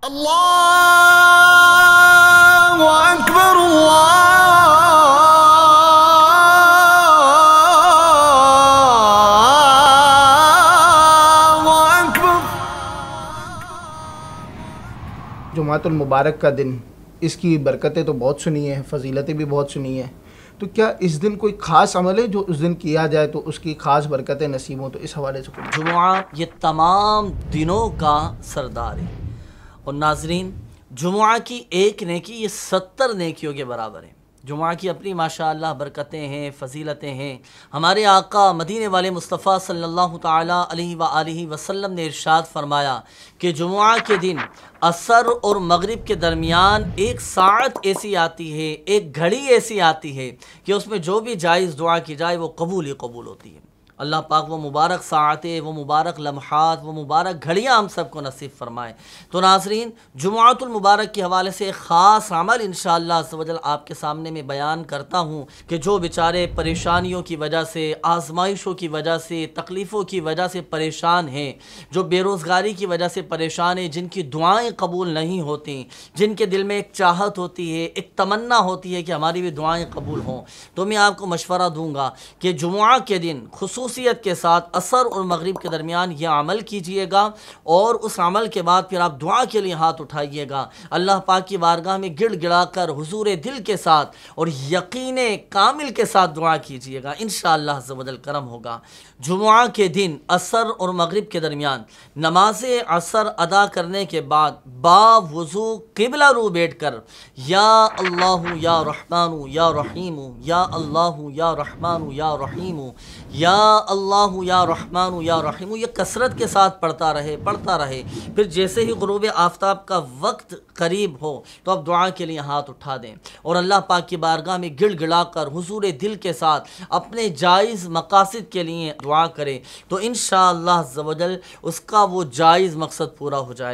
اللہ اکبر اللہ اکبر۔ جمعۃ المبارک کا دن، اس کی برکتیں تو بہت سنی ہیں، فضیلتیں بھی بہت سنی ہیں، تو کیا اس دن کوئی خاص عمل ہے جو اس دن کیا جائے تو اس کی خاص برکتیں نصیب ہوں؟ تو اس حوالے سے کچھ۔ جمعہ یہ تمام دنوں کا سردار ہے، اور ناظرین جمعہ کی ایک نیکی یہ 70 نیکیوں کے برابر ہے۔ جمعہ کی اپنی ماشاءاللہ برکتیں ہیں، فضیلتیں ہیں۔ ہمارے آقا مدینے والے مصطفیٰ صلی اللہ تعالیٰ علیہ وآلہ وسلم نے ارشاد فرمایا کہ جمعہ کے دن عصر اور مغرب کے درمیان ایک ساعت ایسی آتی ہے، ایک گھڑی ایسی آتی ہے کہ اس میں جو بھی جائز دعا کی جائے وہ قبول ہی قبول ہوتی ہے۔ اللہ پاک وہ مبارک ساعتیں، وہ مبارک لمحات، وہ مبارک گھڑیاں ہم سب کو نصیب فرمائے۔ تو ناظرین جمعۃ المبارک کے حوالے سے ایک خاص عمل انشاءاللہ عز و جل آپ کے سامنے میں بیان کرتا ہوں کہ جو بیچارے پریشانیوں کی وجہ سے، آزمائشوں کی وجہ سے، تکلیفوں کی وجہ سے پریشان ہیں، جو بے روزگاری کی وجہ سے پریشان ہیں، جن کی دعائیں قبول نہیں ہوتی، جن کے دل میں ایک چاہت ہوتی ہے، ایک تمنا ہوتی ہے کہ ہماری بھی دعائیں قبول ہوں، تو میں آپ کو مشورہ دوں گا کہ جمعہ کے دن خصوصیت کے ساتھ عصر اور مغرب کے درمیان یہ عمل کیجئے گا، اور اس عمل کے بعد پھر آپ دعا کے لیے ہاتھ اٹھائیے گا، اللہ پاک کی بارگاہ میں گڑ گڑا کر حضور دل کے ساتھ اور یقین کامل کے ساتھ دعا کیجئے گا، انشاءاللہ عز و جل کرم ہوگا۔ جمعہ کے دن عصر اور مغرب کے درمیان نماز عصر ادا کرنے کے بعد با وضو قبلہ رو بیٹھ کر یا اللہ یا رحمان یا رحیم، یا اللہ یا رحمان یا رحیم، یا اللہ یا رحمان یا رحیم، یہ کثرت کے ساتھ پڑھتا رہے۔ پھر جیسے ہی غروب آفتاب کا وقت قریب ہو تو اب دعا کے لیے ہاتھ اٹھا دیں اور اللہ پاک کی بارگاہ میں گڑ گڑا کر حضور دل کے ساتھ اپنے جائز مقاصد کے لیے دعا کریں، تو انشاءاللہ عز و جل اس کا وہ جائز مقصد پورا ہو جائے۔